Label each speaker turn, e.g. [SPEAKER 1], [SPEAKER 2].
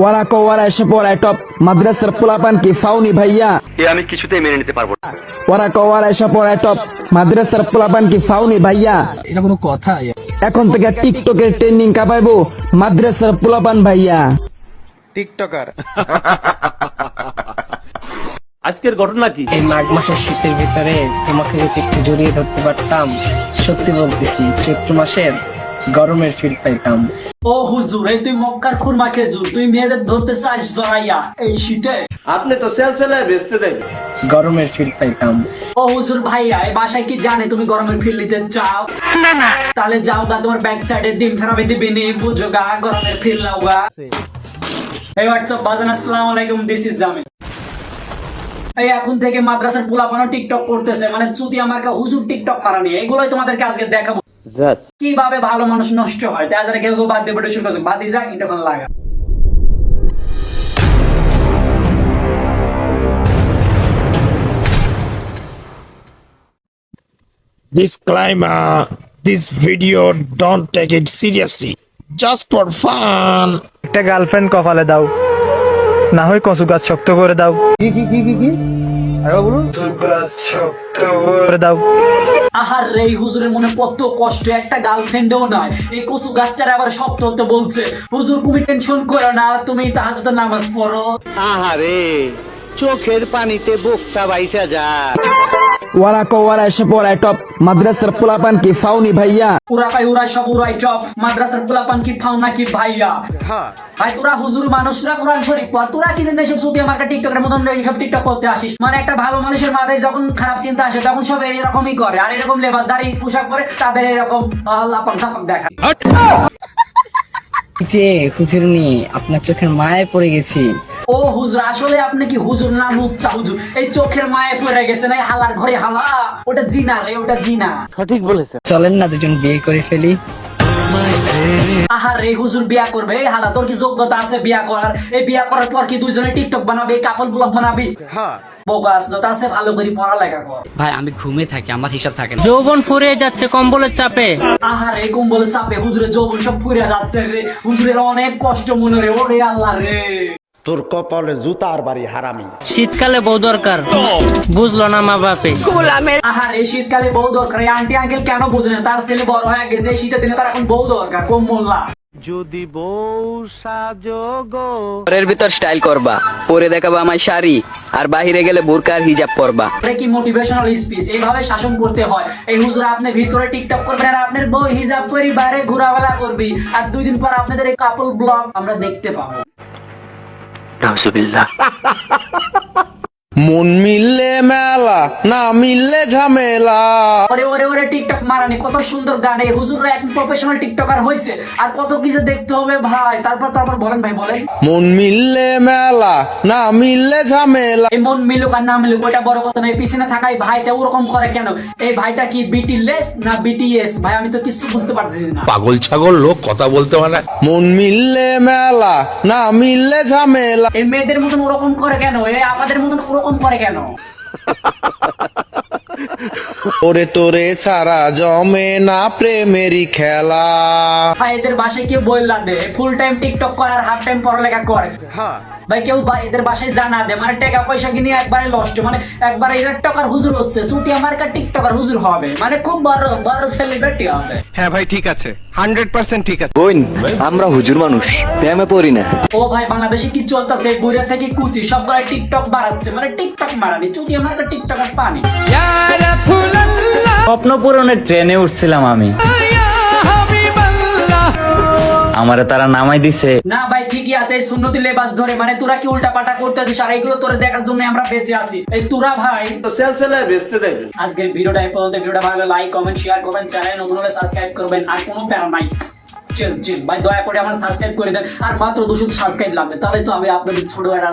[SPEAKER 1] ওরা কো ওরা এসে পড়ায় টপ মাদ্রাসার পোলাপান কি ফাউনি ভাইয়া
[SPEAKER 2] আমি কিছুতেই মেনে নিতে পারবো না।
[SPEAKER 1] ওরা কো ওরা এসে পড়ায় টপ মাদ্রাসার পোলাপান কি ফাউনি ভাইয়া
[SPEAKER 3] এটা কোনো কথা?
[SPEAKER 1] এখন থেকে টিকটকের ট্রেন্ডিং কাপাইবো মাদ্রাসার পোলাপান ভাইয়া।
[SPEAKER 4] টিকটকার
[SPEAKER 2] আজকের ঘটনা কি?
[SPEAKER 3] এই মাঘ মাসের শীতের ভিতরে তোমাকে যদি একটু জড়িয়ে ধরতে পারতাম, সত্যি বলতেছি চৈত্র মাসের গরমের ফিল পাইতাম।
[SPEAKER 5] ও হুজুর, এই তুই মক্কার খুরমা খেজুর, তুই মেয়েদের ধরতে চাস জড়াইয়া এই শীতে?
[SPEAKER 4] আপনি তো সেলসেলায় বেচতে যাবেন।
[SPEAKER 3] গরমের ফিল পাইতাম।
[SPEAKER 5] ও হুজুর ভাইয়া, এই বাসায় কি জানে তুমি গরমের ফিল নিতে চাও? না না, তাহলে যাও গা, তোমার ব্যাক সাইডে ডিম থেরাপি দিবি নি, বুঝো গা গরমের ফিল নাও গা। এই হোয়াটসঅ্যাপ বাজান, আসসালামু আলাইকুম, দিস ইজ জামিল। এই এখন থেকে মাদ্রাসার পোলাপানো টিকটক করতেছে, মানে চুতি আমার হুজুর টিকটক মারা নিয়ে, এগুলোই তোমাদেরকে আজকে দেখাবো কিভাবে ভালো মানুষ নষ্ট হয়। তাই আজকে কেউ বাদ দিয়ে ভিডিও শুরু করছে, বাদ দিয়ে যা ইন্টারকন লাগা।
[SPEAKER 6] Disclaimer: this video don't take it seriously, just for fun.
[SPEAKER 7] একটা গার্লফ্রেন্ড কপালে দাও, না হয় কচু গাছ শক্ত করে দাও। কি আরে বলুন, গাছ শক্ত করে দাও।
[SPEAKER 5] আহার রে, হুজুরের মনে কত কষ্ট, একটা গার্লফ্রেন্ডও নয়, এই কচু গাছটার আবার শক্ত হতে বলছে। হুজুর তুমি টেনশন করো না, তুমি তাহাজ্জুদের নামাজ পড়ো।
[SPEAKER 8] আহারে, চোখের পানিতে বুকটা বাইসা যায়।
[SPEAKER 1] ওরা কো ওরা এসে পড়ায় টপ মাদ্রাসার পোলাপান কি ফাউনি ভাইয়া
[SPEAKER 5] উরা পাই উড়াই সব উড়াই চপ, মাদ্রাসার পোলাপান কি ফাও নাকি ভাইয়া? ভাই তোরা হুজুর মানুষরা কোরআন শরীফ পড়, তোরা কি জানিস সব সুতি আমার টিকটকের মতন এইসব টিকটক করতে আসিস? মানে একটা ভালো মানুষের মাথায় যখন খারাপ চিন্তা আসে তখন সব এরকমই করে, আর এরকম লেবাসদারি পোশাক পরে তাদের এরকম লাপাক ঝাপাক দেখা।
[SPEAKER 3] যে হুজুরনি, আপনার চোখের মায়ে পড়ে গেছি।
[SPEAKER 5] ও হুজুর, আসলে আপনি কি হুজুর না লুচ্চা হুজুর? এই চোখের মায়ে পড়ে গেছেন, এই হালার ঘরে হালা, ওটা জিনা রে, ওটা জিনা।
[SPEAKER 3] চলেন না দুজন বিয়ে করে ফেলি।
[SPEAKER 5] আহার রে, হুজুর বিয়া করবে? এই হালা, তোর কি যোগ্যতা আছে বিয়া করার? এই বিয়া করার পর কি দুইজনে টিকটক বানাবি, কাপল ব্লগ বানাবি? বোকাস তো আছে, ভালো করে পড়ালেখা কর।
[SPEAKER 9] ভাই আমি ঘুমে থাকি, আমার হিসাব থাকে না। যৌবন ফুরিয়ে যাচ্ছে কম্বলের চাপে।
[SPEAKER 5] আহার রে, কম্বলের চাপে হুজুরের যৌবন সব ফুরিয়ে যাচ্ছে রে, হুজুরের অনেক কষ্ট মনে রে, ওরে আল্লাহ রে।
[SPEAKER 4] তোর কপালে জুতার বাড়ি হারামি।
[SPEAKER 9] শীতকালে বউ দরকার, বুঝলো না মা বাপে।
[SPEAKER 5] আহার এই শীতকালে বউ দরকার, এই আন্টি আঙ্কেল কেন বুঝে না? তার ছেলে বড় হয়ে গেছে, এই শীতের দিনে তার এখন বউ দরকার, কম্বল্লা।
[SPEAKER 8] যদি বউ সাজো গো,
[SPEAKER 9] ঘরের ভিতর স্টাইল করবা, পরে দেখাবা আমার শাড়ি, আর বাহিরে গেলে বোরকা আর হিজাব পরবা।
[SPEAKER 5] কি মোটিভেশনাল স্পিচ, এইভাবে শাসন করতে হয়। এই হুজুর আপনি ভিতরে টিকটক করবেন আর আপনার বউ হিজাব করি বাইরে ঘোরাফেরা করবি, আর 2 দিন পর আপনাদের এই কাপল ব্লগ আমরা দেখতে পাবো।
[SPEAKER 2] নাউজুবিল্লাহ।
[SPEAKER 1] মন মিললে মেলা, না মিললে ঝামেলা।
[SPEAKER 5] ওরে ওরে ওরে, টিকটক মারানি কত সুন্দর গান, এই হুজুররা এখন প্রফেশনাল টিকটকার হয়েছে, আর কত কিছু দেখতে হবে ভাই। তারপর বলেন ভাই, বলেন।
[SPEAKER 1] মন মিললে মেলা, না মিললে ঝামেলা।
[SPEAKER 5] এই মন মিলুক আর না মিলুক ওটা বড় কথা নয়, পিছনে থাকা এই ভাইটা ওরকম করে কেন? এই ভাইটা কি বিটি লেস না বিটিএস? ভাই আমি তো কিছু বুঝতে পারছি না।
[SPEAKER 6] পাগল ছাগল লোক কথা বলতে মানে।
[SPEAKER 1] মন মিললে মেলা, না মিললে ঝামেলা।
[SPEAKER 5] এই মেয়েদের মতন ওরকম করে কেন? এই আমাদের মতন ওরকম করে কেন?
[SPEAKER 1] ওরে তোরে ছাড়া জমে না প্রেমেরই খেলা।
[SPEAKER 5] ভাই এদের বাসায় কেউ বললা দে, ফুল টাইম টিকটক করে আর হাফ টাইম পড়ালেখা করে। ভাই কেউ এদের বাসায় জানা দে, মানে টাকা পয়সা কিনে একবারে লস্ট, মানে একবারে এরা টাকার হুজুর হচ্ছে, ছুটি আমার টিকটকার হুজুর হবে, মানে খুব বড় বড় সেলিব্রিটি হবে।
[SPEAKER 8] হ্যাঁ ভাই ঠিক আছে, 100% ঠিক আছে।
[SPEAKER 7] বোন, আমরা হুজুর মানুষ, প্রেমে পড়ি না।
[SPEAKER 5] ও ভাই বাংলাদেশে কি চলতেছে? বুড়া থেকে কুচি সবগুলা টিকটক বাড়াচ্ছে, মানে টিকটক মারানি, ছুটি আমার টিকটকার পানি।
[SPEAKER 10] স্বপ্ন পূরণের ট্রেনে উঠছিলাম আমি, আমারে তারা নামাই দিছে।
[SPEAKER 5] না ভাই ঠিকই আছে, এই সুন্নতি লেবাস ধরে, মানে তোরা কি উল্টা পাল্টা করতে আছিস, আর এইগুলো তোরা দেখার জন্য আমরা বেঁচে আছি। এই তোরা ভাই
[SPEAKER 4] তো সেলসেলায় বেচতে যাবেন।
[SPEAKER 5] আজকের ভিডিওটা এই পর্যন্ত। ভিডিওটা ভালো লাগলে লাইক কমেন্ট শেয়ার করবেন, চ্যানেল নতুন হলে সাবস্ক্রাইব করবেন, আর কোনো প্যারা নাই। চিল ভাই, দয়া করে আমার সাবস্ক্রাইব করে দেন, আর মাত্র 200 সাবস্ক্রাইব লাগবে, তাহলে তো আমি আপনাদের ছোট একটা